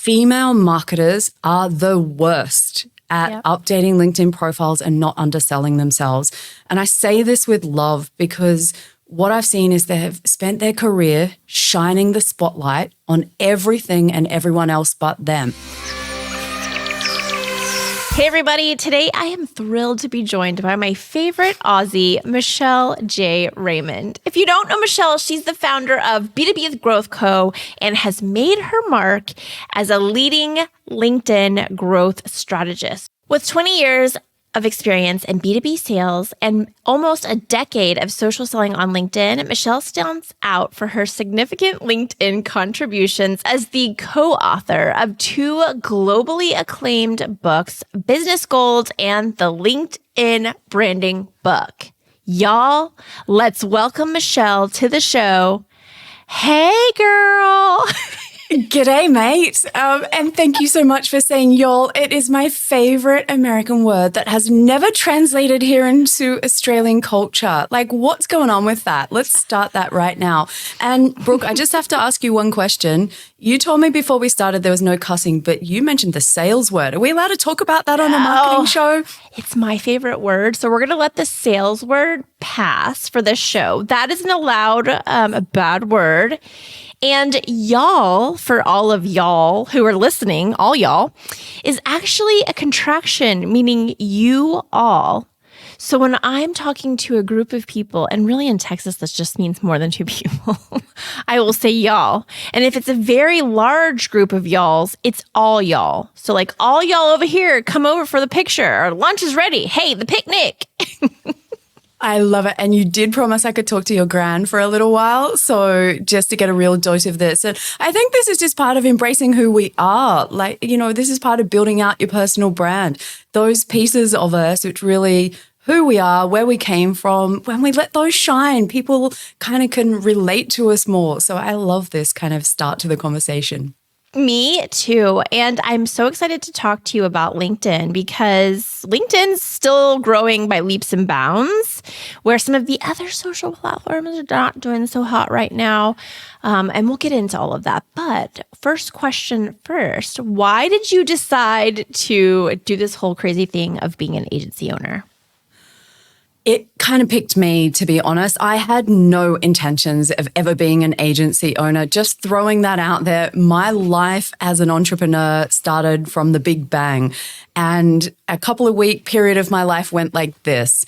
female marketers are the worst at updating LinkedIn profiles and not underselling themselves. And I say this with love because what I've seen is they have spent their career shining the spotlight on everything and everyone else but them. Hey everybody, today I am thrilled to be joined by my favorite Aussie, Michelle J. Raymond. If you don't know Michelle, she's the founder of B2B Growth Co. and has made her mark as a leading LinkedIn growth strategist. With 20 years of experience in B2B sales and almost a decade of social selling on LinkedIn, Michelle stands out for her significant LinkedIn contributions as the co-author of 2 globally acclaimed books, Business Gold and the LinkedIn Branding Book. Y'all, let's welcome Michelle to the show. Hey, girl. G'day, mate. And thank you so much for saying y'all. It is my favorite American word that has never translated here into Australian culture. Like, what's going on with that? Let's start that right now. And Brooke, I just have to ask you one question. You told me before we started there was no cussing, but you mentioned the sales word. Are we allowed to talk about that on a marketing show? It's my favorite word. So we're going to let the sales word pass for this show. That isn't allowed, a bad word. And y'all, for all of y'all who are listening, all y'all, is actually a contraction, meaning you all. So when I'm talking to a group of people, and really in Texas, this just means more than 2 people, I will say y'all. And if it's a very large group of y'alls, it's all y'all. So like all y'all over here, come over for the picture. Our lunch is ready. Hey, the picnic. I love it. And you did promise I could talk to your gran for a little while. So just to get a real dose of this. And I think this is just part of embracing who we are. Like, you know, this is part of building out your personal brand. Those pieces of us, which really who we are, where we came from, when we let those shine, people kind of can relate to us more. So I love this kind of start to the conversation. Me too. And I'm so excited to talk to you about LinkedIn because LinkedIn's still growing by leaps and bounds, where some of the other social platforms are not doing so hot right now. And we'll get into all of that. But first question first, why did you decide to do this whole crazy thing of being an agency owner? It kind of picked me, to be honest. I had no intentions of ever being an agency owner. Just throwing that out there, my life as an entrepreneur started from the big bang. And a couple of week period of my life went like this.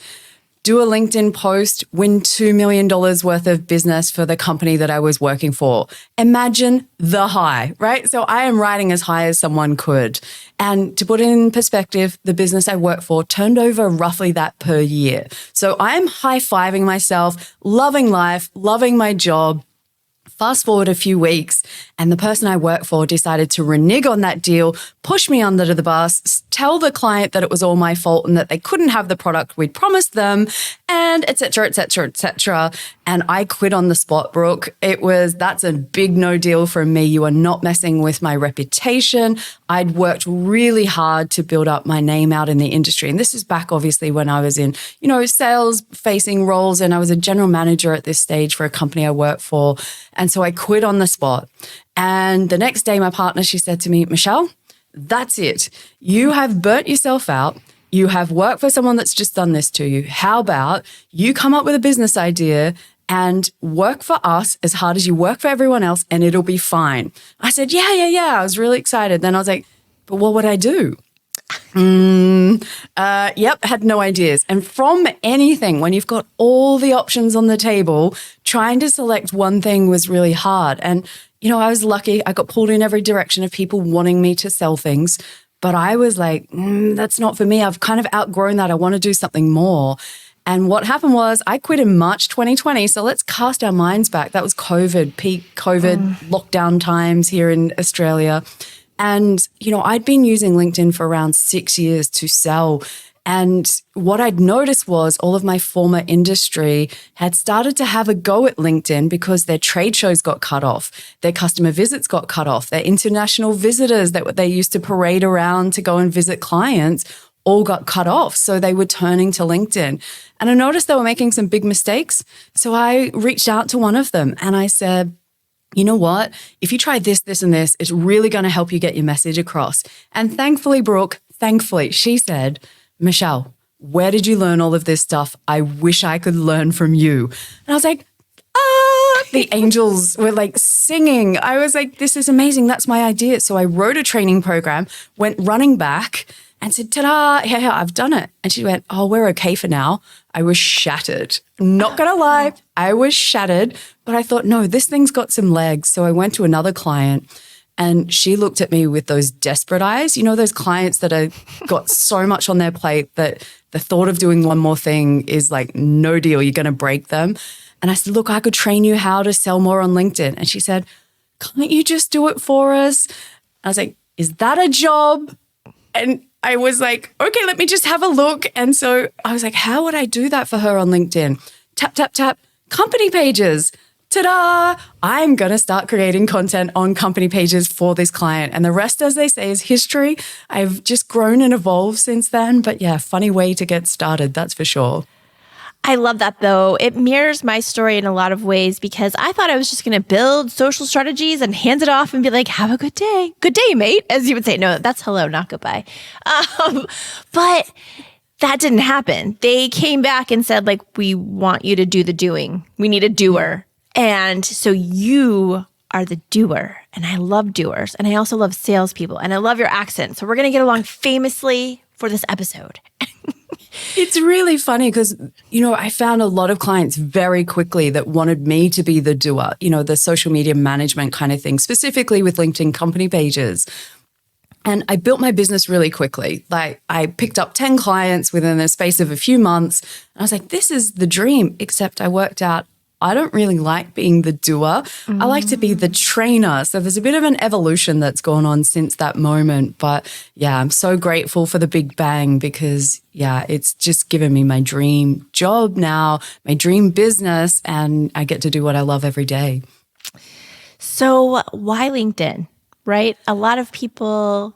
Do a LinkedIn post, win $2 million worth of business for the company that I was working for. Imagine the high, right? So I am riding as high as someone could. And to put it in perspective, the business I work for turned over roughly that per year. So I'm high-fiving myself, loving life, loving my job. Fast forward a few weeks, and the person I work for decided to renege on that deal, push me under the bus, tell the client that it was all my fault and that they couldn't have the product we'd promised them, and et cetera, et cetera, et cetera. And I quit on the spot, Brooke. That's a big no deal from me. You are not messing with my reputation. I'd worked really hard to build up my name out in the industry. And this is back obviously when I was in, sales facing roles, and I was a general manager at this stage for a company I work for. And so I quit on the spot. And the next day, my partner, she said to me, Michelle, that's it. You have burnt yourself out. You have worked for someone that's just done this to you. How about you come up with a business idea and work for us as hard as you work for everyone else, and it'll be fine. I said, yeah. I was really excited. Then I was like, but what would I do? Had no ideas. And from anything, when you've got all the options on the table, trying to select one thing was really hard. And, I was lucky. I got pulled in every direction of people wanting me to sell things. But I was like, that's not for me. I've kind of outgrown that. I want to do something more. And what happened was I quit in March 2020. So let's cast our minds back. That was COVID, peak COVID lockdown times here in Australia. And, I'd been using LinkedIn for around 6 years to sell. And what I'd noticed was all of my former industry had started to have a go at LinkedIn because their trade shows got cut off, their customer visits got cut off, their international visitors that they used to parade around to go and visit clients all got cut off. So they were turning to LinkedIn. And I noticed they were making some big mistakes. So I reached out to one of them and I said, you know what? If you try this, this, and this, it's really going to help you get your message across. And thankfully, Brooke, she said, Michelle, where did you learn all of this stuff? I wish I could learn from you. And I was like, the angels were like singing. I was like, this is amazing. That's my idea. So I wrote a training program, went running back and said, ta-da, yeah, I've done it. And she went, oh, we're okay for now. I was shattered. Not going to lie, I was shattered. But I thought, no, this thing's got some legs. So I went to another client and she looked at me with those desperate eyes. You know, those clients that are got so much on their plate that the thought of doing one more thing is like, no deal, you're going to break them. And I said, look, I could train you how to sell more on LinkedIn. And she said, can't you just do it for us? I was like, is that a job? And I was like, okay, let me just have a look. And so I was like, how would I do that for her on LinkedIn? Tap, tap, tap, company pages. Ta-da! I'm going to start creating content on company pages for this client. And the rest, as they say, is history. I've just grown and evolved since then. But yeah, funny way to get started, that's for sure. I love that, though. It mirrors my story in a lot of ways because I thought I was just going to build social strategies and hand it off and be like, have a good day. Good day, mate, as you would say. No, that's hello, not goodbye. But that didn't happen. They came back and said, like, we want you to do the doing. We need a doer. And so you are the doer. And I love doers. And I also love salespeople. And I love your accent. So we're going to get along famously for this episode. It's really funny because, you know, I found a lot of clients very quickly that wanted me to be the doer, you know, the social media management kind of thing, specifically with LinkedIn company pages. And I built my business really quickly. Like I picked up 10 clients within the space of a few months. And I was like, this is the dream, except I worked out I don't really like being the doer. I like to be the trainer. So there's a bit of an evolution that's gone on since that moment. But yeah, I'm so grateful for the big bang because yeah, it's just given me my dream job now, my dream business, and I get to do what I love every day. So why LinkedIn, right? A lot of people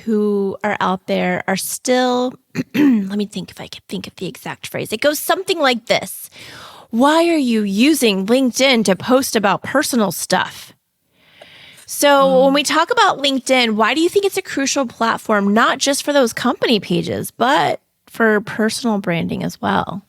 who are out there are still, let me think if I can think of the exact phrase. It goes something like this. Why are you using LinkedIn to post about personal stuff? So when we talk about LinkedIn, why do you think it's a crucial platform, not just for those company pages, but for personal branding as well?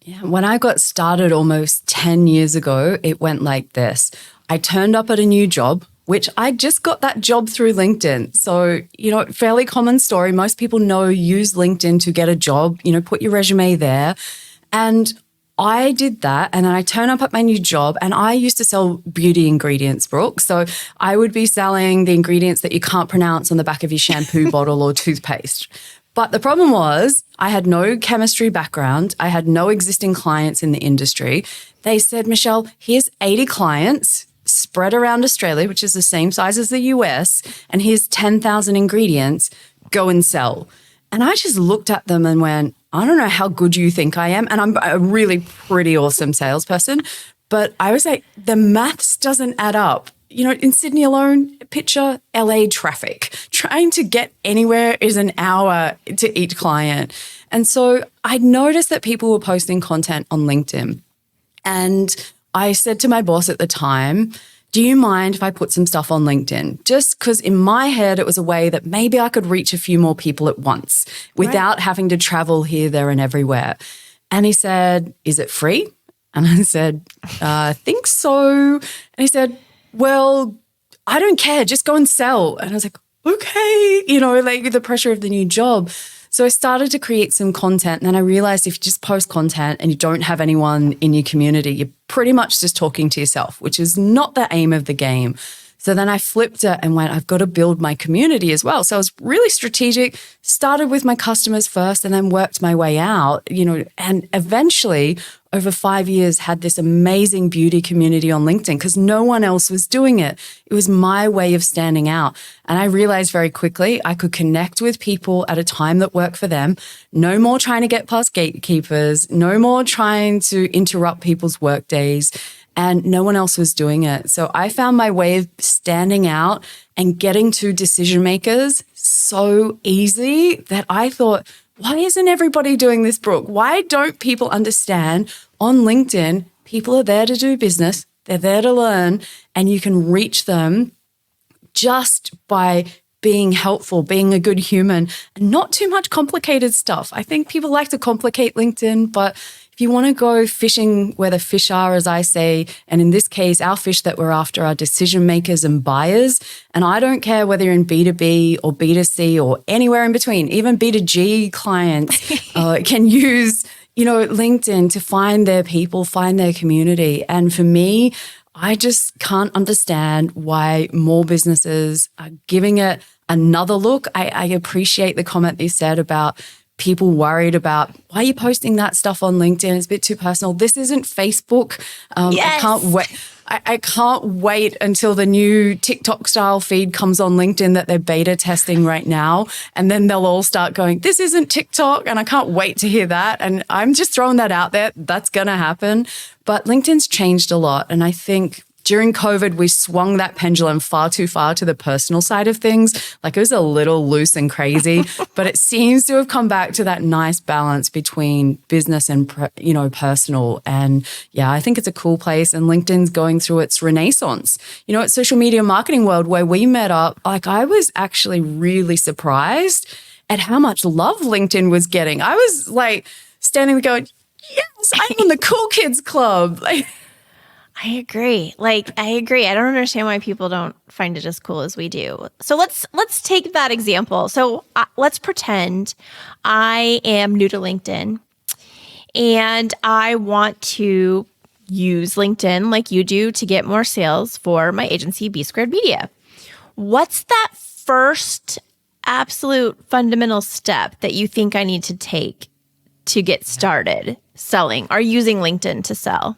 Yeah, when I got started almost 10 years ago, it went like this. I turned up at a new job, which I just got that job through LinkedIn. So, you know, fairly common story. Most people know use LinkedIn to get a job, you know, put your resume there. And I did that and then I turn up at my new job and I used to sell beauty ingredients, Brooke. So I would be selling the ingredients that you can't pronounce on the back of your shampoo bottle or toothpaste. But the problem was I had no chemistry background. I had no existing clients in the industry. They said, Michelle, here's 80 clients spread around Australia, which is the same size as the US, and here's 10,000 ingredients. Go and sell. And I just looked at them and went, I don't know how good you think I am. And I'm a really pretty awesome salesperson. But I was like, the maths doesn't add up. You know, in Sydney alone, picture LA traffic. Trying to get anywhere is an hour to each client. And so I noticed that people were posting content on LinkedIn. And I said to my boss at the time, do you mind if I put some stuff on LinkedIn? Just because in my head, it was a way that maybe I could reach a few more people at once without having to travel here, there, and everywhere. And he said, is it free? And I said, I think so. And he said, well, I don't care. Just go and sell. And I was like, okay, you know, like the pressure of the new job. So I started to create some content and then I realized if you just post content and you don't have anyone in your community, you're pretty much just talking to yourself, which is not the aim of the game. So then I flipped it and went, I've got to build my community as well. So I was really strategic, started with my customers first and then worked my way out, you know, and eventually over 5 years had this amazing beauty community on LinkedIn because no one else was doing it. It was my way of standing out. And I realized very quickly I could connect with people at a time that worked for them. No more trying to get past gatekeepers, no more trying to interrupt people's work days. And no one else was doing it. So I found my way of standing out and getting to decision makers so easy that I thought, why isn't everybody doing this, Brooke? Why don't people understand on LinkedIn, people are there to do business, They're there to learn, and you can reach them just by being helpful, being a good human, and not too much complicated stuff. I think people like to complicate LinkedIn, but if you want to go fishing where the fish are, as I say, and in this case, our fish that we're after are decision makers and buyers. And I don't care whether you're in B2B or B2C or anywhere in between, even B2G clients can use, LinkedIn to find their people, find their community. And for me, I just can't understand why more businesses are giving it another look. I appreciate the comment you said about people worried about, why are you posting that stuff on LinkedIn? It's a bit too personal. This isn't Facebook. Yes. I can't wait. I can't wait until the new TikTok style feed comes on LinkedIn that they're beta testing right now. And then they'll all start going, this isn't TikTok. And I can't wait to hear that. And I'm just throwing that out there. That's going to happen. But LinkedIn's changed a lot. And I think during COVID, we swung that pendulum far too far to the personal side of things. Like, it was a little loose and crazy, but it seems to have come back to that nice balance between business and, personal. And yeah, I think it's a cool place. And LinkedIn's going through its renaissance. At Social Media Marketing World, where we met up, I was actually really surprised at how much love LinkedIn was getting. I was standing there going, yes, I'm in the cool kids club. I agree. I agree. I don't understand why people don't find it as cool as we do. So let's take that example. So let's pretend I am new to LinkedIn and I want to use LinkedIn like you do to get more sales for my agency, B Squared Media. What's that first absolute fundamental step that you think I need to take to get started selling or using LinkedIn to sell?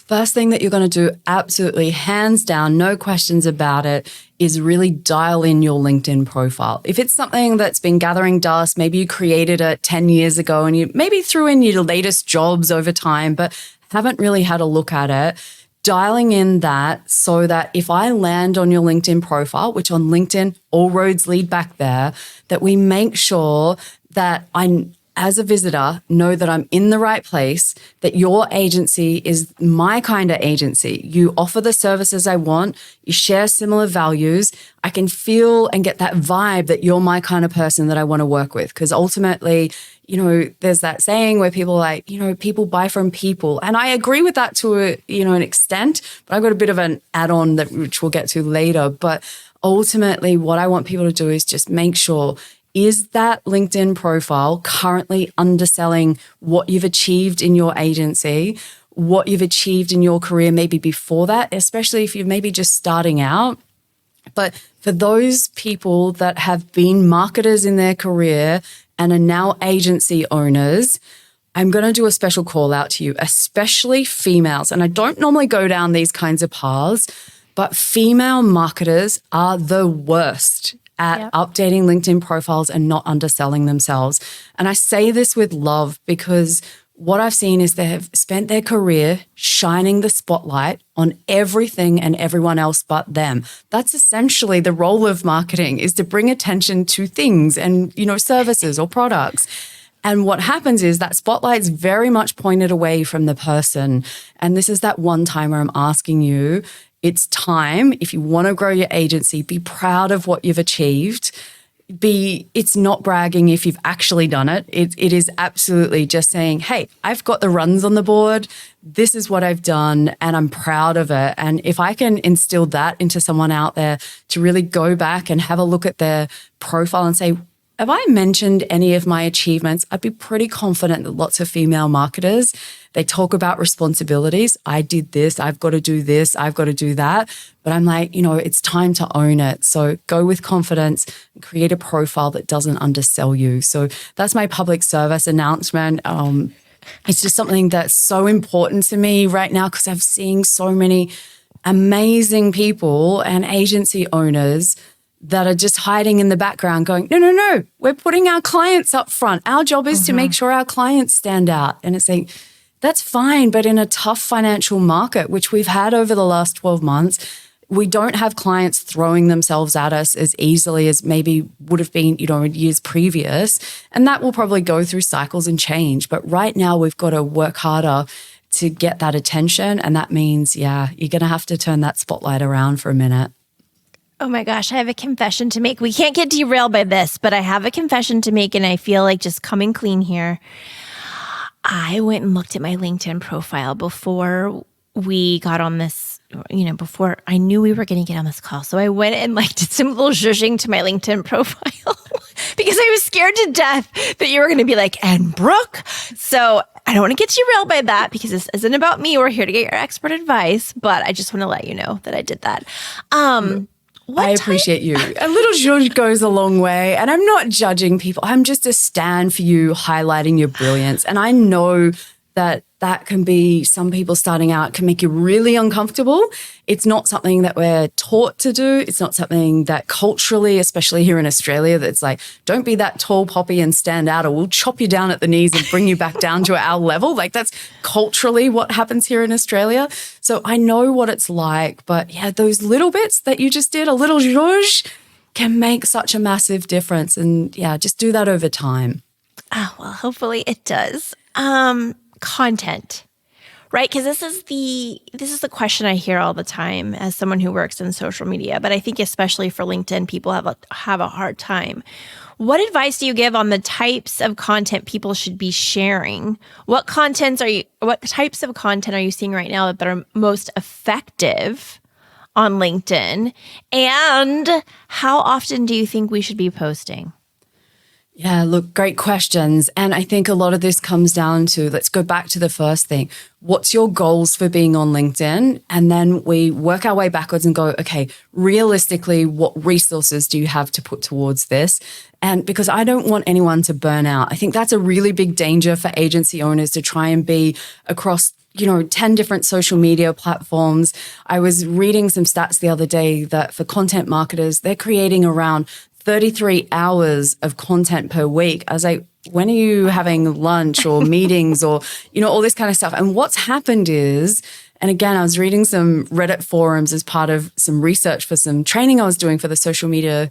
First thing that you're going to do, absolutely, hands down, no questions about it, is really dial in your LinkedIn profile. If it's something that's been gathering dust, maybe you created it 10 years ago and you maybe threw in your latest jobs over time, but haven't really had a look at it, dialing in that so that if I land on your LinkedIn profile, which on LinkedIn, all roads lead back there, that we make sure that as a visitor, know that I'm in the right place, that your agency is my kind of agency. You offer the services I want, you share similar values. I can feel and get that vibe that you're my kind of person that I want to work with. Because ultimately, there's that saying where people are like, people buy from people. And I agree with that to an extent, but I've got a bit of an add-on which we'll get to later. But ultimately, what I want people to do is just make sure, is that LinkedIn profile currently underselling what you've achieved in your agency, what you've achieved in your career maybe before that, especially if you're maybe just starting out? But for those people that have been marketers in their career and are now agency owners, I'm going to do a special call out to you, especially females. And I don't normally go down these kinds of paths, but female marketers are the worst at updating LinkedIn profiles and not underselling themselves. And I say this with love because what I've seen is they have spent their career shining the spotlight on everything and everyone else but them. That's essentially the role of marketing, is to bring attention to things and, services or products. And what happens is that spotlight's very much pointed away from the person. And this is that one time where I'm asking you, it's time, if you want to grow your agency, be proud of what you've achieved. It's not bragging if you've actually done it. It is absolutely just saying, hey, I've got the runs on the board. This is what I've done and I'm proud of it. And if I can instill that into someone out there to really go back and have a look at their profile and say, have I mentioned any of my achievements? I'd be pretty confident that lots of female marketers, they talk about responsibilities. I did this, I've got to do this, I've got to do that. But I'm like, it's time to own it. So go with confidence and create a profile that doesn't undersell you. So that's my public service announcement. It's just something that's so important to me right now because I'm seeing so many amazing people and agency owners that are just hiding in the background going, no, we're putting our clients up front. Our job is to make sure our clients stand out. And it's like, that's fine. But in a tough financial market, which we've had over the last 12 months, we don't have clients throwing themselves at us as easily as maybe would have been, in years previous. And that will probably go through cycles and change. But right now we've got to work harder to get that attention. And that means, you're going to have to turn that spotlight around for a minute. Oh my gosh, I have a confession to make. We can't get derailed by this, but I have a confession to make, and I feel like just coming clean here. I went and looked at my LinkedIn profile before we got on this, before I knew we were going to get on this call. So I went and did some little zhuzhing to my LinkedIn profile because I was scared to death that you were going to be like, and Brooke. So I don't want to get derailed by that because this isn't about me. We're here to get your expert advice, but I just want to let you know that I did that. I appreciate you. A little zhuzh goes a long way. And I'm not judging people. I'm just a stand for you, highlighting your brilliance. And I know that can be, some people starting out can make you really uncomfortable. It's not something that we're taught to do. It's not something that culturally, especially here in Australia, that's like, don't be that tall poppy and stand out, or we'll chop you down at the knees and bring you back down to our level. Like, that's culturally what happens here in Australia. So I know what it's like. But those little bits that you just did, a little zhuzh, can make such a massive difference. And just do that over time. Oh, well, hopefully it does. Content, right? Because this is the question I hear all the time as someone who works in social media, but I think especially for LinkedIn, people have a hard time. What advice do you give on the types of content people should be sharing? What types of content are you seeing right now that are most effective on LinkedIn? And how often do you think we should be posting? Yeah, look, great questions. And I think a lot of this comes down to, let's go back to the first thing. What's your goals for being on LinkedIn? And then we work our way backwards and go, okay, realistically, what resources do you have to put towards this? And because I don't want anyone to burn out. I think that's a really big danger for agency owners, to try and be across 10 different social media platforms. I was reading some stats the other day that for content marketers, they're creating around 33 hours of content per week. I was like, when are you having lunch or meetings or, all this kind of stuff? And what's happened is, and again, I was reading some Reddit forums as part of some research for some training I was doing for the social media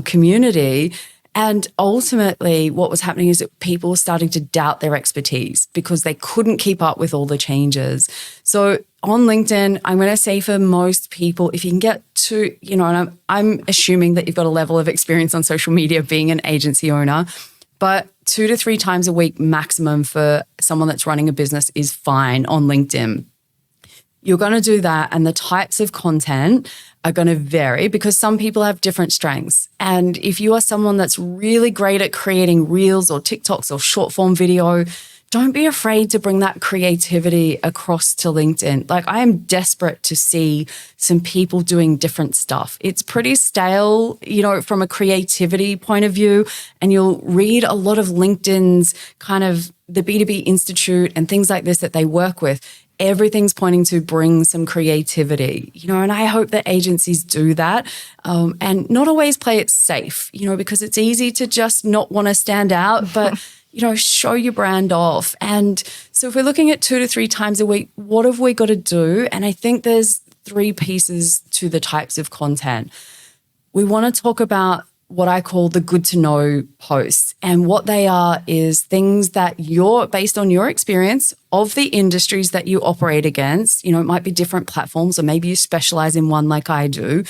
community. And ultimately, what was happening is that people were starting to doubt their expertise because they couldn't keep up with all the changes. So on LinkedIn, I'm going to say for most people, if you can get to, and I'm assuming that you've got a level of experience on social media being an agency owner, but 2 to 3 times a week maximum for someone that's running a business is fine on LinkedIn. You're going to do that, and the types of content are going to vary because some people have different strengths. And if you are someone that's really great at creating reels or TikToks or short form video, don't be afraid to bring that creativity across to LinkedIn. Like, I am desperate to see some people doing different stuff. It's pretty stale, from a creativity point of view. And you'll read a lot of LinkedIn's kind of the B2B Institute and things like this that they work with. Everything's pointing to bring some creativity, and I hope that agencies do that and not always play it safe, because it's easy to just not want to stand out, but, show your brand off. And so if we're looking at 2 to 3 times a week, what have we got to do? And I think there's 3 pieces to the types of content. We want to talk about what I call the good to know posts. And what they are is things that you're based on your experience of the industries that you operate against. It might be different platforms, or maybe you specialize in one like I do.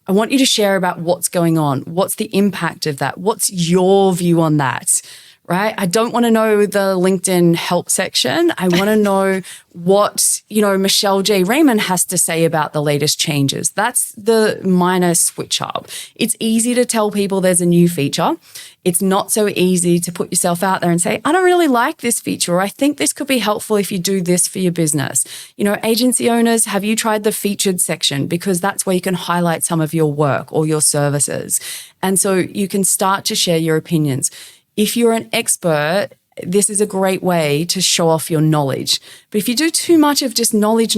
I want you to share about what's going on. What's the impact of that? What's your view on that? Right? I don't want to know the LinkedIn help section. I want to know what, Michelle J. Raymond has to say about the latest changes. That's the minor switch up. It's easy to tell people there's a new feature. It's not so easy to put yourself out there and say, I don't really like this feature, or I think this could be helpful if you do this for your business. Agency owners, have you tried the featured section? Because that's where you can highlight some of your work or your services. And so you can start to share your opinions. If you're an expert, this is a great way to show off your knowledge. But if you do too much of just knowledge,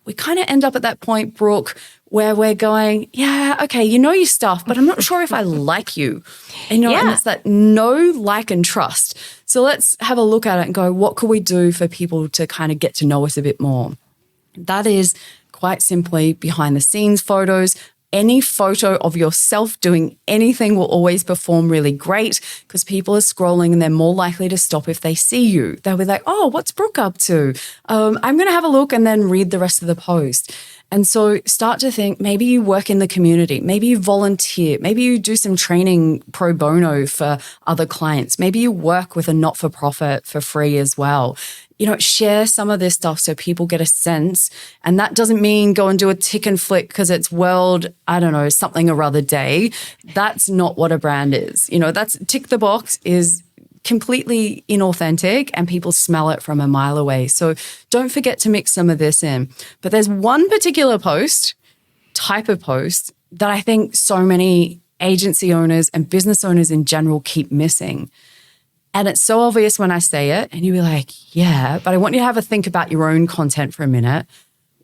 we kind of end up at that point, Brooke, where we're going, okay, your stuff, but I'm not sure if I like you. And it's that know, like, and trust. So let's have a look at it and go, what could we do for people to kind of get to know us a bit more? That is quite simply behind the scenes photos, any photo of yourself doing anything will always perform really great because people are scrolling and they're more likely to stop if they see you. They'll be like, oh, what's Brooke up to? I'm going to have a look and then read the rest of the post. And so start to think, maybe you work in the community, maybe you volunteer, maybe you do some training pro bono for other clients, maybe you work with a not-for-profit for free as well. Share some of this stuff so people get a sense. And that doesn't mean go and do a tick and flick because it's something or other day. That's not what a brand is. That's tick the box is completely inauthentic and people smell it from a mile away. So don't forget to mix some of this in. But there's one particular type of post that I think so many agency owners and business owners in general keep missing. And it's so obvious when I say it and you'll be like, yeah, but I want you to have a think about your own content for a minute.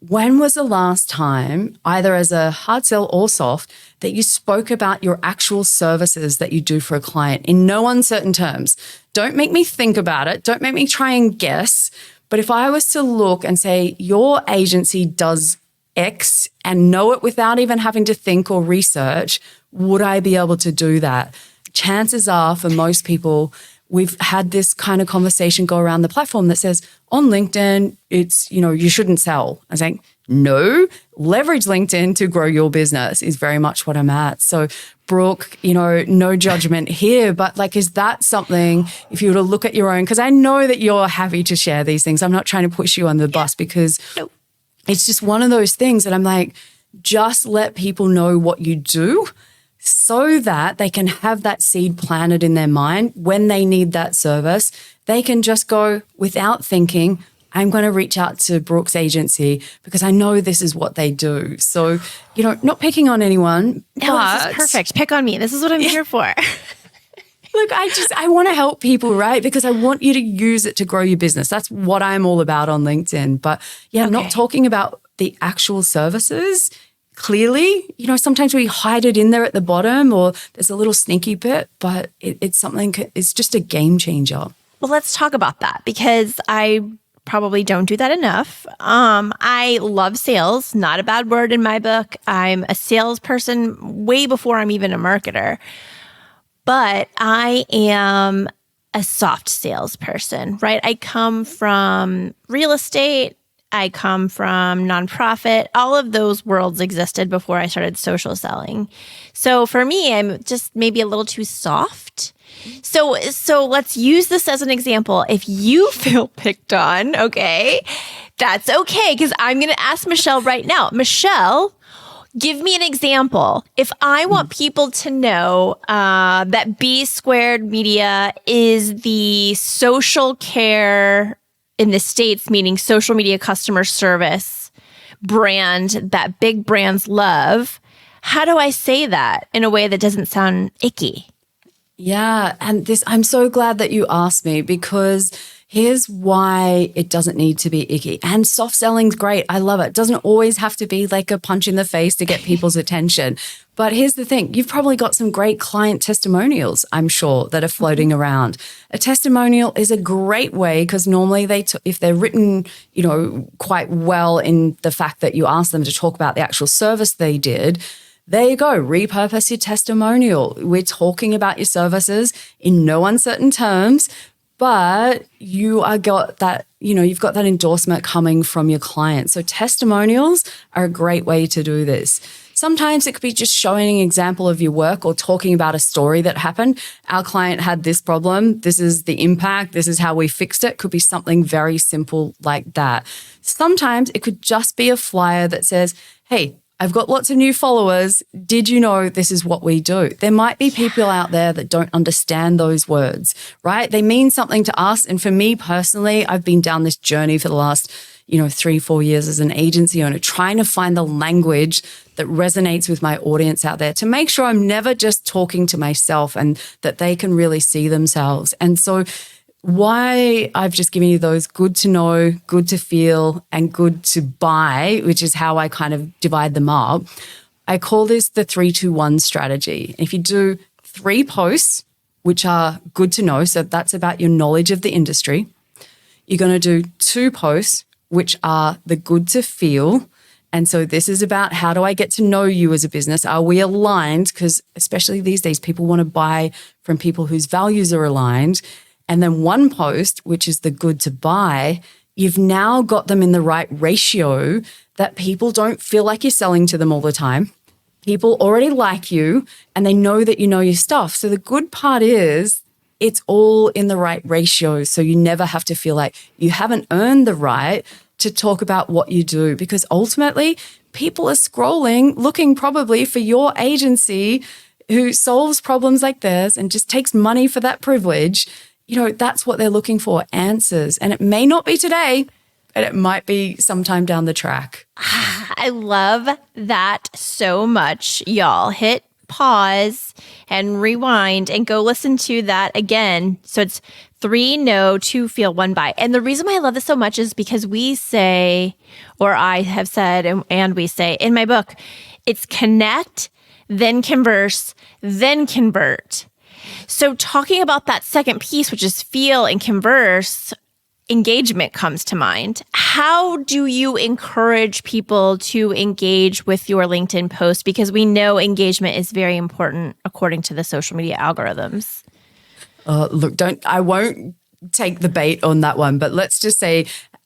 When was the last time, either as a hard sell or soft, that you spoke about your actual services that you do for a client in no uncertain terms? Don't make me think about it. Don't make me try and guess. But if I was to look and say, your agency does X and know it without even having to think or research, would I be able to do that? Chances are for most people, we've had this kind of conversation go around the platform that says on LinkedIn, it's, you shouldn't sell. I was like, no, leverage LinkedIn to grow your business is very much what I'm at. So Brooke, no judgment here, but is that something, if you were to look at your own, because I know that you're happy to share these things. I'm not trying to push you on the bus because it's just one of those things that I'm like, just let people know what you do so that they can have that seed planted in their mind when they need that service. They can just go without thinking, I'm going to reach out to Brooke's agency because I know this is what they do. So, not picking on anyone. No, this is perfect. Pick on me. This is what I'm here for. Look, I want to help people, right? Because I want you to use it to grow your business. That's what I'm all about on LinkedIn. But I'm not talking about the actual services. Clearly, sometimes we hide it in there at the bottom or there's a little sneaky bit, but it's just a game changer. Well, let's talk about that because I probably don't do that enough. I love sales, not a bad word in my book. I'm a salesperson way before I'm even a marketer, but I am a soft salesperson, right? I come from real estate. I come from nonprofit. All of those worlds existed before I started social selling. So for me, I'm just maybe a little too soft. So let's use this as an example. If you feel picked on, okay, that's okay because I'm going to ask Michelle right now. Michelle, give me an example. If I want people to know that B Squared Media is the social care in the States, meaning social media customer service brand that big brands love, how do I say that in a way that doesn't sound icky? Yeah, and I'm so glad that you asked me because here's why it doesn't need to be icky. And soft selling's great. I love it. It doesn't always have to be like a punch in the face to get people's attention. But here's the thing. You've probably got some great client testimonials, I'm sure, that are floating around. A testimonial is a great way because normally if they're written, quite well in the fact that you ask them to talk about the actual service they did, there you go. Repurpose your testimonial. We're talking about your services in no uncertain terms, but you've got that endorsement coming from your client. So testimonials are a great way to do this. Sometimes it could be just showing an example of your work or talking about a story that happened. Our client had this problem. This is the impact. This is how we fixed it. Could be something very simple like that. Sometimes it could just be a flyer that says, hey, I've got lots of new followers. Did you know this is what we do? There might be people out there that don't understand those words, right? They mean something to us. And for me personally, I've been down this journey for the last, 3-4 years as an agency owner, trying to find the language that resonates with my audience out there to make sure I'm never just talking to myself and that they can really see themselves. And so why I've just given you those good to know, good to feel, and good to buy, which is how I kind of divide them up. I call this the 3-2-1 strategy. If you do 3 posts, which are good to know, so that's about your knowledge of the industry, you're going to do 2 posts, which are the good to feel, And so this is about, how do I get to know you as a business? Are we aligned? Because especially these days, people want to buy from people whose values are aligned. And then one post, which is the good to buy, you've now got them in the right ratio that people don't feel like you're selling to them all the time. People already like you and they know that you know your stuff. So the good part is it's all in the right ratio. So you never have to feel like you haven't earned the right to talk about what you do, because ultimately people are scrolling, looking probably for your agency who solves problems like theirs and just takes money for that privilege. That's what they're looking for, answers. And it may not be today, but it might be sometime down the track. I love that so much. Y'all hit pause and rewind and go listen to that again. So it's 3 no, 2 feel, 1 buy. And the reason why I love this so much is because we say, or I have said, and we say in my book, it's connect, then converse, then convert. So talking about that second piece, which is feel and converse, engagement comes to mind. How do you encourage people to engage with your LinkedIn post? Because we know engagement is very important according to the social media algorithms. Look, I won't take the bait on that one, but let's just say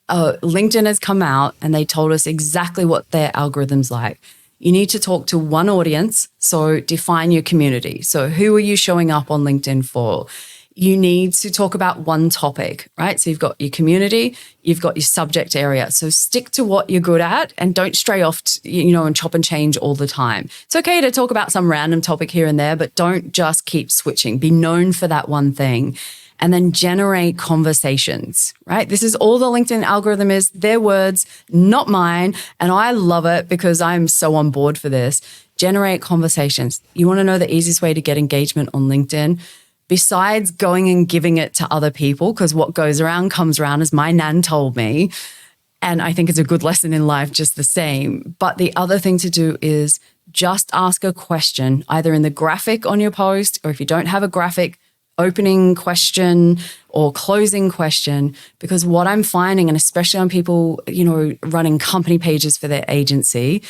LinkedIn has come out and they told us exactly what their algorithm's like. You need to talk to one audience, so define your community. So who are you showing up on LinkedIn for? You need to talk about one topic, right? So you've got your community, you've got your subject area. So stick to what you're good at and don't stray off, and chop and change all the time. It's okay to talk about some random topic here and there, but don't just keep switching. Be known for that one thing. And then generate conversations, right? This is all the LinkedIn algorithm is, their words, not mine. And I love it because I'm so on board for this. Generate conversations. You want to know the easiest way to get engagement on LinkedIn? Besides going and giving it to other people, because what goes around comes around, as my nan told me. And I think it's a good lesson in life just the same. But the other thing to do is just ask a question, either in the graphic on your post, or if you don't have a graphic, opening question or closing question. Because what I'm finding, and especially on people, running company pages for their agency,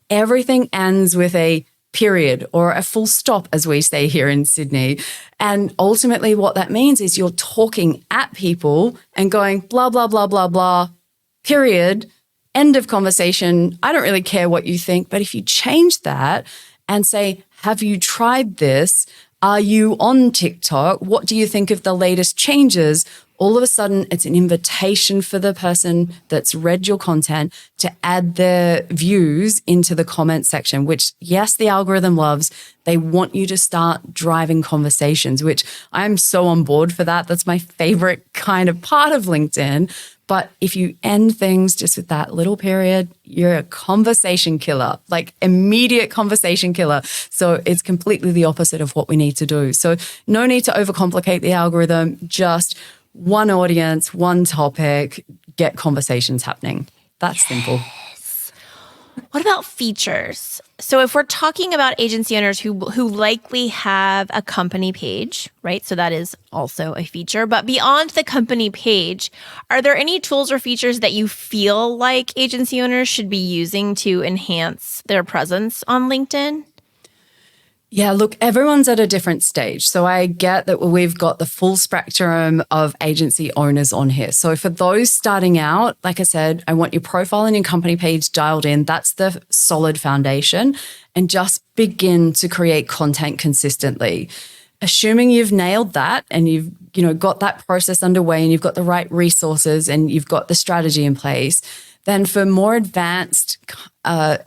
everything ends with a period or a full stop, as we say here in Sydney. And ultimately what that means is you're talking at people and going blah, blah, blah, blah, blah, period, end of conversation. I don't really care what you think. But if you change that and say, have you tried this? Are you on TikTok? What do you think of the latest changes? All of a sudden, it's an invitation for the person that's read your content to add their views into the comment section, which, yes, the algorithm loves. They want you to start driving conversations, which I'm so on board for that. That's my favorite kind of part of LinkedIn. But if you end things just with that little period, you're a conversation killer, like immediate conversation killer. So it's completely the opposite of what we need to do. So no need to overcomplicate the algorithm, just one audience, one topic, get conversations happening. That's simple. What about features? So if we're talking about agency owners who likely have a company page, right? So that is also a feature. But beyond the company page, are there any tools or features that you feel like agency owners should be using to enhance their presence on LinkedIn? Yeah, look, everyone's at a different stage. So I get that we've got the full spectrum of agency owners on here. So for those starting out, like I said, I want your profile and your company page dialed in. That's the solid foundation. And just begin to create content consistently. Assuming you've nailed that and you've got that process underway and you've got the right resources and you've got the strategy in place, then for more advanced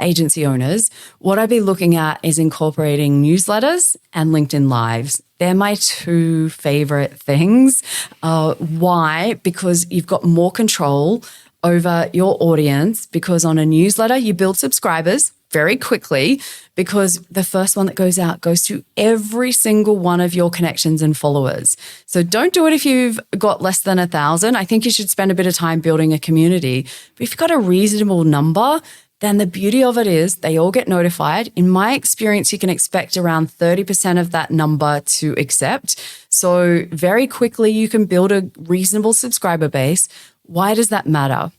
agency owners, what I'd be looking at is incorporating newsletters and LinkedIn Lives. They're my 2 favorite things. Why? Because you've got more control over your audience, because on a newsletter, you build subscribers very quickly, because the first one that goes out goes to every single one of your connections and followers. So don't do it if you've got less than 1,000. I think you should spend a bit of time building a community. But if you've got a reasonable number, then the beauty of it is they all get notified. In my experience, you can expect around 30% of that number to accept. So very quickly, you can build a reasonable subscriber base. Why does that matter?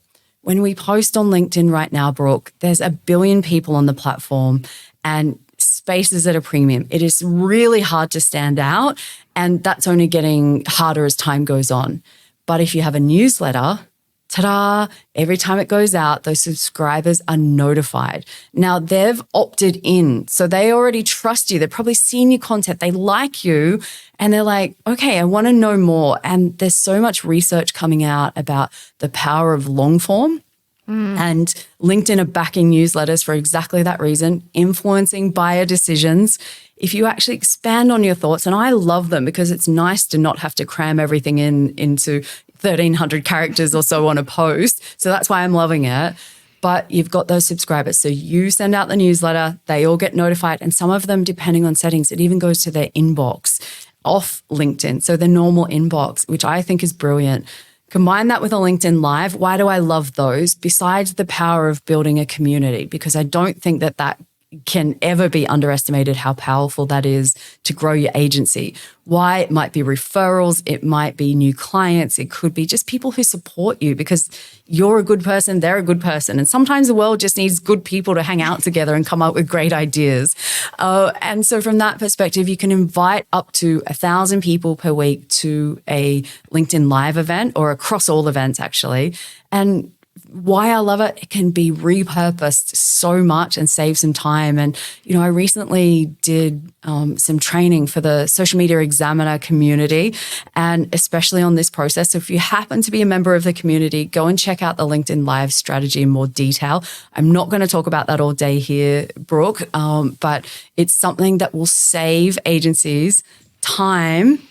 when we post on LinkedIn right now, Brooke, there's 1 billion people on the platform and space is at a premium. It is really hard to stand out, and that's only getting harder as time goes on. But if you have a newsletter, ta-da, every time it goes out, those subscribers are notified. Now, they've opted in, so they already trust you. They've probably seen your content. They like you, and they're like, okay, I want to know more. And there's so much research coming out about the power of long form. And LinkedIn are backing newsletters for exactly that reason, influencing buyer decisions. If you actually expand on your thoughts, and I love them because it's nice to not have to cram everything into 1,300 characters or so on a post. So that's why I'm loving it. But you've got those subscribers. So you send out the newsletter, they all get notified. And some of them, depending on settings, it even goes to their inbox off LinkedIn. So the normal inbox, which I think is brilliant. Combine that with a LinkedIn Live. Why do I love those? Besides the power of building a community, because I don't think that can ever be underestimated how powerful that is to grow your agency. Why? It might be referrals, it might be new clients, it could be just people who support you because you're a good person, they're a good person. And sometimes the world just needs good people to hang out together and come up with great ideas. And so from that perspective, you can invite up to 1,000 people per week to a LinkedIn Live event or across all events actually. And why I love it, it can be repurposed so much and save some time. And, I recently did some training for the Social Media Examiner community, and especially on this process. So if you happen to be a member of the community, go and check out the LinkedIn Live strategy in more detail. I'm not going to talk about that all day here, Brooke, but it's something that will save agencies time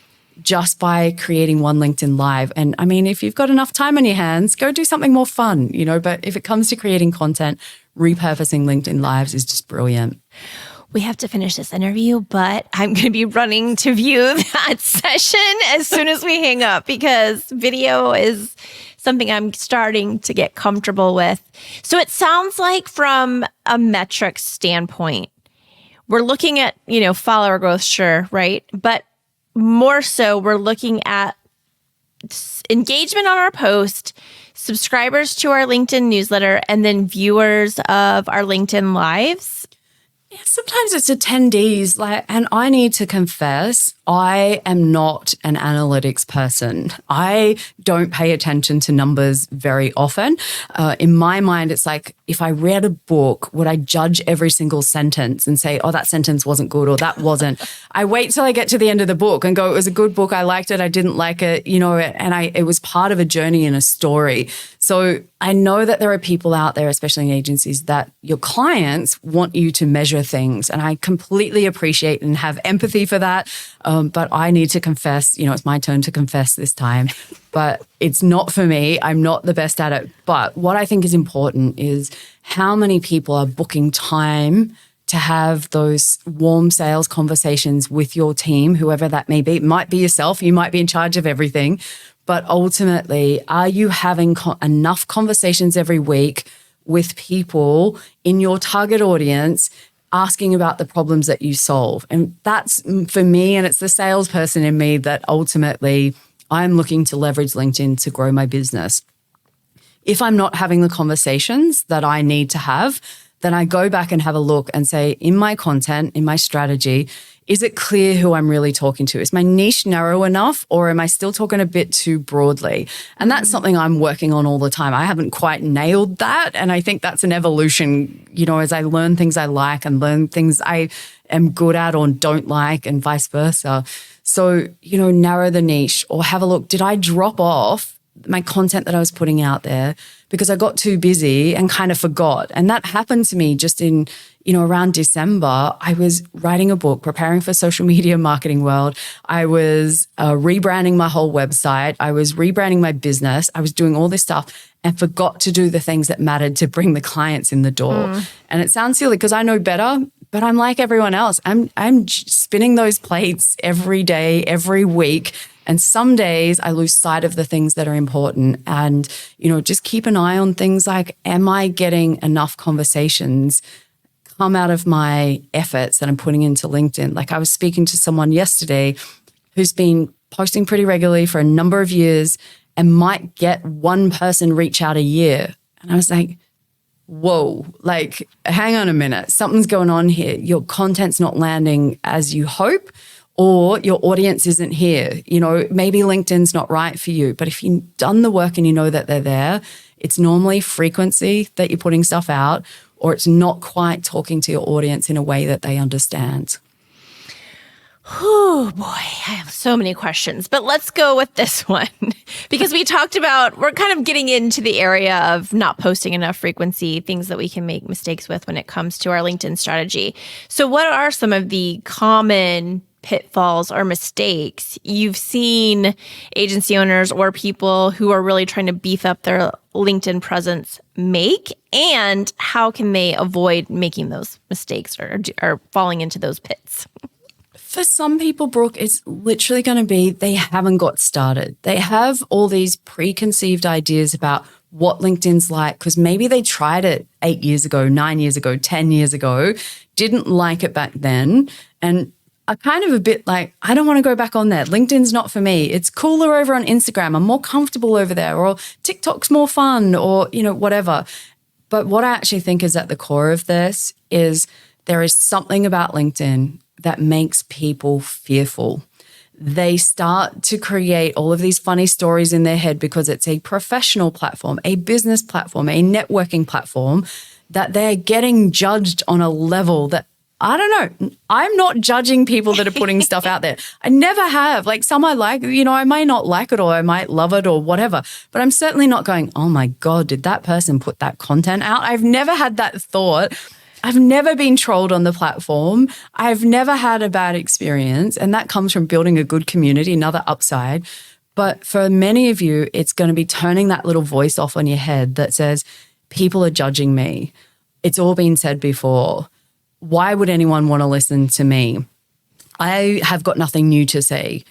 just by creating one LinkedIn Live. And I mean, if you've got enough time on your hands, go do something more fun, but if it comes to creating content, repurposing LinkedIn Lives is just brilliant. We have to finish this interview, but I'm going to be running to view that session as soon as we hang up because video is something I'm starting to get comfortable with. So it sounds like from a metrics standpoint, we're looking at, follower growth, sure, right? But more so, we're looking at engagement on our post, subscribers to our LinkedIn newsletter, and then viewers of our LinkedIn Lives. Yeah, sometimes it's attendees, and I need to confess, I am not an analytics person. I don't pay attention to numbers very often. In my mind, it's like if I read a book, would I judge every single sentence and say, oh, that sentence wasn't good or that wasn't? I wait till I get to the end of the book and go, it was a good book. I liked it. I didn't like it, and it was part of a journey and a story. So I know that there are people out there, especially in agencies, that your clients want you to measure things. And I completely appreciate and have empathy for that. But I need to confess, it's my turn to confess this time, but it's not for me. I'm not the best at it. But what I think is important is how many people are booking time to have those warm sales conversations with your team, whoever that may be. It might be yourself. You might be in charge of everything. But ultimately, are you having enough conversations every week with people in your target audience asking about the problems that you solve? And that's for me, and it's the salesperson in me that ultimately I'm looking to leverage LinkedIn to grow my business. If I'm not having the conversations that I need to have, then I go back and have a look and say, in my content, in my strategy, is it clear who I'm really talking to? Is my niche narrow enough, or am I still talking a bit too broadly? And that's something I'm working on all the time. I haven't quite nailed that. And I think that's an evolution, as I learn things I like and learn things I am good at or don't like and vice versa. So, narrow the niche or have a look. Did I drop off my content that I was putting out there because I got too busy and kind of forgot? And that happened to me just in, around December. I was writing a book, preparing for Social Media Marketing World. I was rebranding my whole website. I was rebranding my business. I was doing all this stuff and forgot to do the things that mattered to bring the clients in the door. And it sounds silly because I know better, but I'm like everyone else. I'm spinning those plates every day, every week. And some days I lose sight of the things that are important. And, just keep an eye on things like, am I getting enough conversations come out of my efforts that I'm putting into LinkedIn? Like I was speaking to someone yesterday who's been posting pretty regularly for a number of years and might get one person reach out a year. And I was like, whoa, like, hang on a minute. Something's going on here. Your content's not landing as you hope, or your audience isn't here. You know, maybe LinkedIn's not right for you, but if you've done the work and you know that they're there, it's normally frequency that you're putting stuff out, or it's not quite talking to your audience in a way that they understand. Oh boy, I have so many questions, but let's go with this one because we talked about, we're kind of getting into the area of not posting enough frequency, things that we can make mistakes with when it comes to our LinkedIn strategy. So what are some of the common pitfalls or mistakes you've seen agency owners or people who are really trying to beef up their LinkedIn presence make, and how can they avoid making those mistakes or falling into those pits? For some people, Brooke, it's literally going to be they haven't got started. They have all these preconceived ideas about what LinkedIn's like because maybe they tried it 8 years ago, 9 years ago, 10 years ago, didn't like it back then, and are kind of a bit like, I don't want to go back on there. LinkedIn's not for me. It's cooler over on Instagram. I'm more comfortable over there, or TikTok's more fun, or, you know, whatever. But what I actually think is at the core of this is there is something about LinkedIn that makes people fearful. They start to create all of these funny stories in their head because it's a professional platform, a business platform, a networking platform, that they're getting judged on a level that, I don't know. I'm not judging people that are putting stuff out there. I never have. Like, some I like, you know, I may not like it or I might love it or whatever, but I'm certainly not going, oh my God, did that person put that content out? I've never had that thought. I've never been trolled on the platform. I've never had a bad experience. And that comes from building a good community, another upside. But for many of you, it's going to be turning that little voice off on your head that says, people are judging me. It's all been said before. Why would anyone want to listen to me? I have got nothing new to say.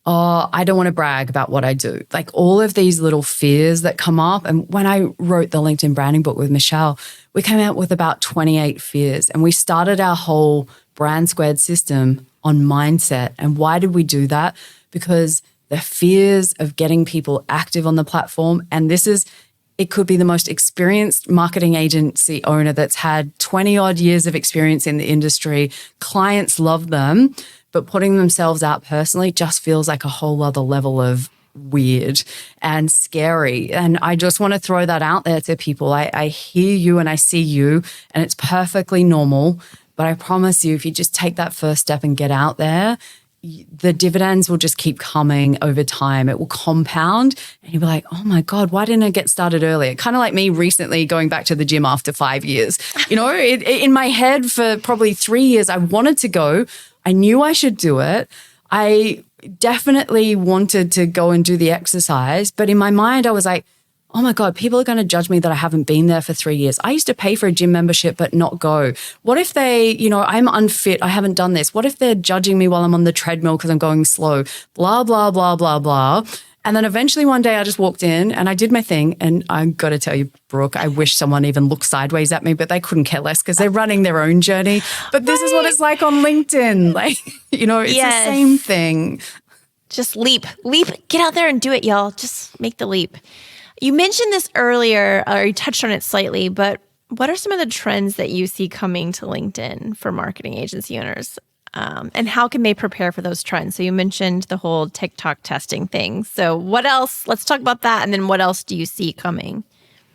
Oh, I don't want to brag about what I do. Like, all of these little fears that come up. And when I wrote the LinkedIn branding book with Michelle, we came out with about 28 fears, and we started our whole Brand Squared system on mindset. And why did we do that? Because the fears of getting people active on the platform, and it could be the most experienced marketing agency owner that's had 20 odd years of experience in the industry. Clients love them, but putting themselves out personally just feels like a whole other level of weird and scary. And I just want to throw that out there to people. I hear you and I see you, and it's perfectly normal. But I promise you, if you just take that first step and get out there, the dividends will just keep coming over time. It will compound, and you'll be like, oh my God, why didn't I get started earlier? Kind of like me recently going back to the gym after 5 years. You know, in my head for probably 3 years, I wanted to go. I knew I should do it. I definitely wanted to go and do the exercise. But in my mind, I was like, oh my God, people are going to judge me that I haven't been there for 3 years. I used to pay for a gym membership but not go. What if they, you know, I'm unfit, I haven't done this. What if they're judging me while I'm on the treadmill because I'm going slow? Blah, blah, blah, blah, blah. And then eventually one day I just walked in and I did my thing. And I got to tell you, Brooke, I wish someone even looked sideways at me, but they couldn't care less because they're running their own journey. But this is what it's like on LinkedIn. Like, you know, it's the same thing. Just leap, get out there and do it, y'all. Just make the leap. You mentioned this earlier, or you touched on it slightly, but what are some of the trends that you see coming to LinkedIn for marketing agency owners? And how can they prepare for those trends? So you mentioned the whole TikTok testing thing. So what else? Let's talk about that. And then what else do you see coming?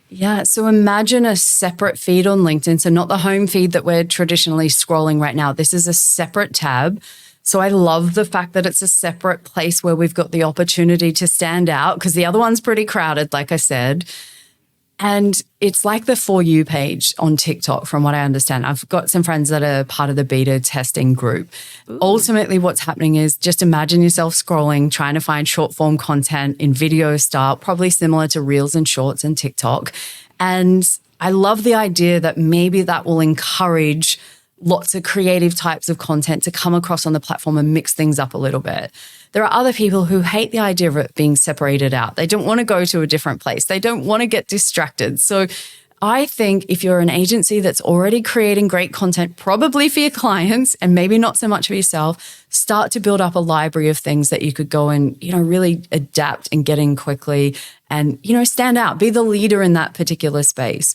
Yeah. So imagine a separate feed on LinkedIn. So not the home feed that we're traditionally scrolling right now. This is a separate tab. So I love the fact that it's a separate place where we've got the opportunity to stand out, because the other one's pretty crowded, like I said. And it's like the For You page on TikTok, from what I understand. I've got some friends that are part of the beta testing group. Ooh. Ultimately, what's happening is just imagine yourself scrolling, trying to find short form content in video style, probably similar to Reels and Shorts and TikTok. And I love the idea that maybe that will encourage lots of creative types of content to come across on the platform and mix things up a little bit. There are other people who hate the idea of it being separated out. They don't want to go to a different place. They don't want to get distracted. So I think if you're an agency that's already creating great content, probably for your clients and maybe not so much for yourself, start to build up a library of things that you could go and, really adapt and get in quickly and, stand out, be the leader in that particular space.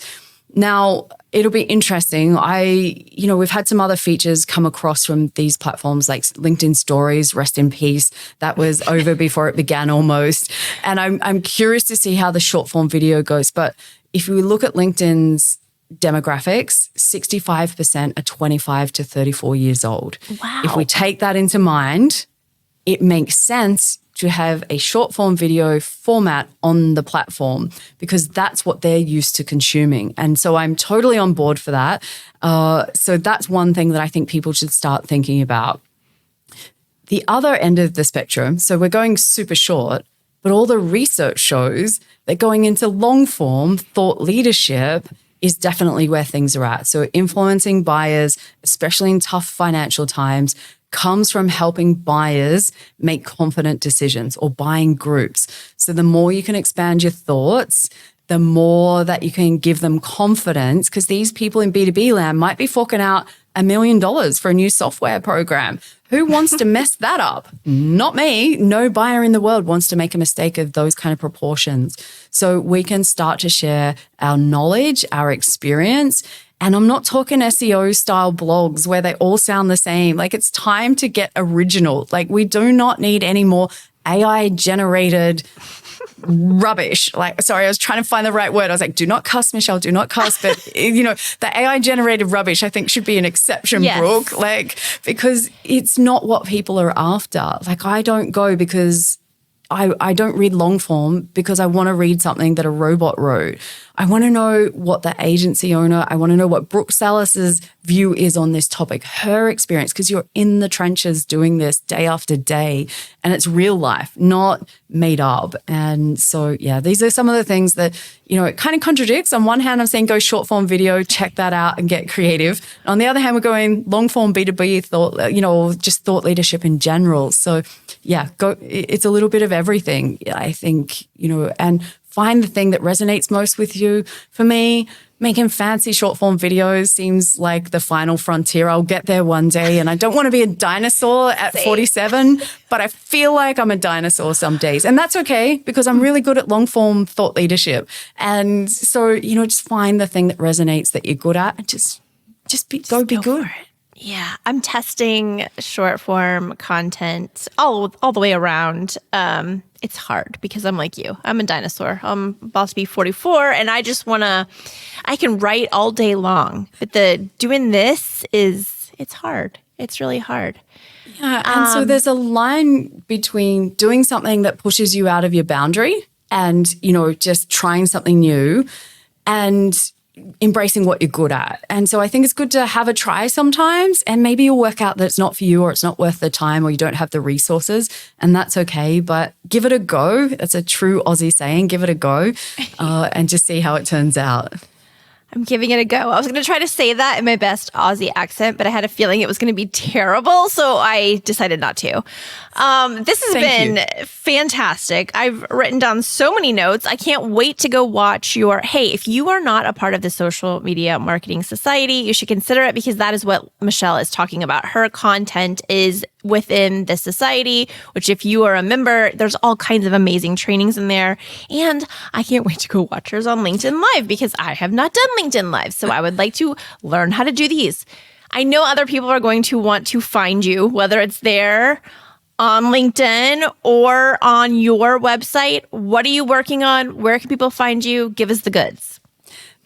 Now, it'll be interesting. We've had some other features come across from these platforms like LinkedIn Stories, rest in peace. That was over before it began almost. And I'm curious to see how the short form video goes. But if we look at LinkedIn's demographics, 65% are 25 to 34 years old. Wow. If we take that into mind, it makes sense to have a short form video format on the platform because that's what they're used to consuming. And so I'm totally on board for that. So that's one thing that I think people should start thinking about. The other end of the spectrum, so we're going super short, but all the research shows that going into long form thought leadership is definitely where things are at. So influencing buyers, especially in tough financial times, comes from helping buyers make confident decisions or buying groups. So the more you can expand your thoughts, the more that you can give them confidence, because these people in B2B land might be forking out $1 million for a new software program. Who wants to mess that up? Not me. No buyer in the world wants to make a mistake of those kind of proportions. So we can start to share our knowledge, our experience. And I'm not talking SEO style blogs where they all sound the same. Like, it's time to get original. Like, we do not need any more AI generated rubbish. Sorry, I was trying to find the right word. I was like, do not cuss, Michelle, do not cuss. But, the AI generated rubbish, I think, should be an exception, yes. Brooke, because it's not what people are after. I don't go because I don't read long form because I want to read something that a robot wrote. I want to know what the agency owner, I want to know what Brooke Salas's view is on this topic, her experience, because you're in the trenches doing this day after day and it's real life, not made up. And so, yeah, these are some of the things that, it kind of contradicts. On one hand, I'm saying go short form video, check that out and get creative. On the other hand, we're going long form B2B thought, or just thought leadership in general. So yeah, it's a little bit of everything, I think, and find the thing that resonates most with you. For me, making fancy short form videos seems like the final frontier. I'll get there one day, and I don't want to be a dinosaur at 47, but I feel like I'm a dinosaur some days. And that's okay because I'm really good at long form thought leadership. And so, just find the thing that resonates that you're good at and just be good. For it. Yeah, I'm testing short form content all the way around. It's hard because I'm like you. I'm a dinosaur. I'm about to be 44 and I can write all day long. But doing this it's hard. It's really hard. Yeah, and so there's a line between doing something that pushes you out of your boundary and, just trying something new and embracing what you're good at. And so I think it's good to have a try sometimes, and maybe you'll work out that it's not for you or it's not worth the time or you don't have the resources, and that's okay. But give it a go. That's a true Aussie saying, give it a go and just see how it turns out. I'm giving it a go. I was going to try to say that in my best Aussie accent, but I had a feeling it was going to be terrible, so I decided not to. This has been fantastic. I've written down so many notes. I can't wait to go watch if you are not a part of the Social Media Marketing Society, you should consider it because that is what Michelle is talking about. Her content is within the society, which if you are a member, there's all kinds of amazing trainings in there. And I can't wait to go watch hers on LinkedIn Live because I have not done LinkedIn Live. So I would like to learn how to do these. I know other people are going to want to find you, whether it's there on LinkedIn or on your website. What are you working on? Where can people find you? Give us the goods.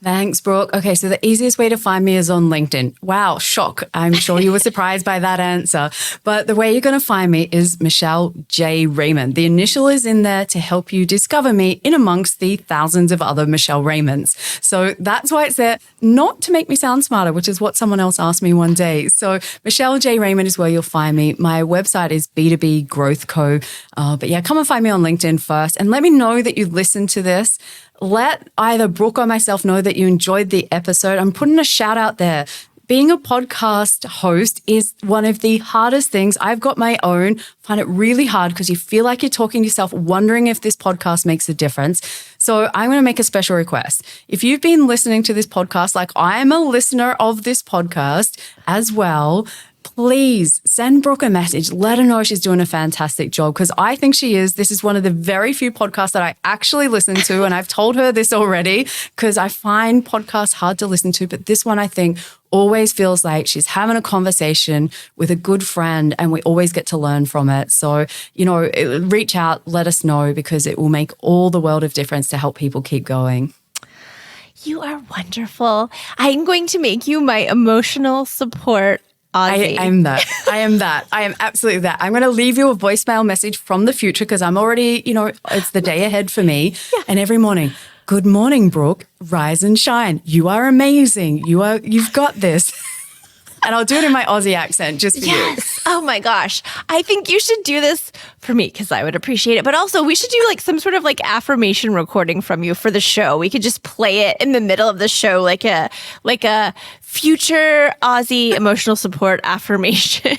Thanks, Brooke. Okay, so the easiest way to find me is on LinkedIn. Wow, shock. I'm sure you were surprised by that answer. But the way you're going to find me is Michelle J. Raymond. The initial is in there to help you discover me in amongst the thousands of other Michelle Raymonds. So that's why it's there, not to make me sound smarter, which is what someone else asked me one day. So Michelle J. Raymond is where you'll find me. My website is B2B Growth Co. But yeah, come and find me on LinkedIn first and let me know that you listened to this. Let either Brooke or myself know that you enjoyed the episode. I'm putting a shout out there. being a podcast host is one of the hardest things. I've got my own, find it really hard because you feel like you're talking to yourself, wondering if this podcast makes a difference. So I'm going to make a special request. If you've been listening to this podcast, like I am a listener of this podcast as well, please send Brooke a message. Let her know she's doing a fantastic job because I think she is. This is one of the very few podcasts that I actually listen to. And I've told her this already because I find podcasts hard to listen to. But this one, I think, always feels like she's having a conversation with a good friend and we always get to learn from it. So, reach out, let us know because it will make all the world of difference to help people keep going. You are wonderful. I'm going to make you my emotional support Ozzy. I am that. I am absolutely that. I'm going to leave you a voicemail message from the future because I'm already, it's the day ahead for me. Yeah. And every morning, good morning, Brooke. Rise and shine. You are amazing. You've got this. And I'll do it in my Aussie accent just for you. Oh my gosh. I think you should do this for me because I would appreciate it. But also we should do like some sort of like affirmation recording from you for the show. We could just play it in the middle of the show like a future Aussie emotional support affirmation.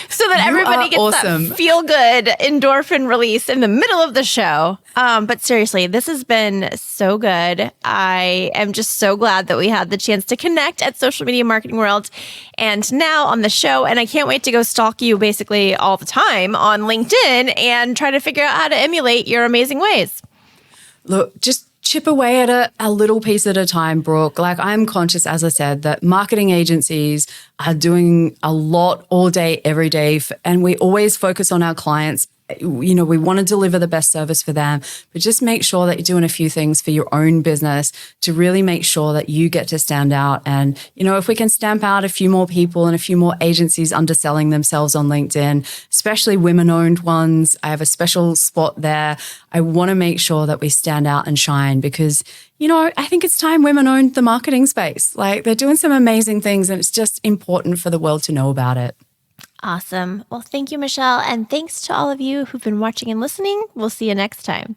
So that everybody gets that feel good endorphin release in the middle of the show. But seriously, this has been so good. I am just so glad that we had the chance to connect at Social Media Marketing World and now on the show. And I can't wait to go stalk you basically all the time on LinkedIn and try to figure out how to emulate your amazing ways. Look, just chip away at it a little piece at a time, Brooke. Like I'm conscious, as I said, that marketing agencies are doing a lot all day, every day. And we always focus on our clients. We want to deliver the best service for them, but just make sure that you're doing a few things for your own business to really make sure that you get to stand out. And, if we can stamp out a few more people and a few more agencies underselling themselves on LinkedIn, especially women-owned ones, I have a special spot there. I want to make sure that we stand out and shine because, I think it's time women owned the marketing space. Like they're doing some amazing things and it's just important for the world to know about it. Awesome. Well, thank you, Michelle. And thanks to all of you who've been watching and listening. We'll see you next time.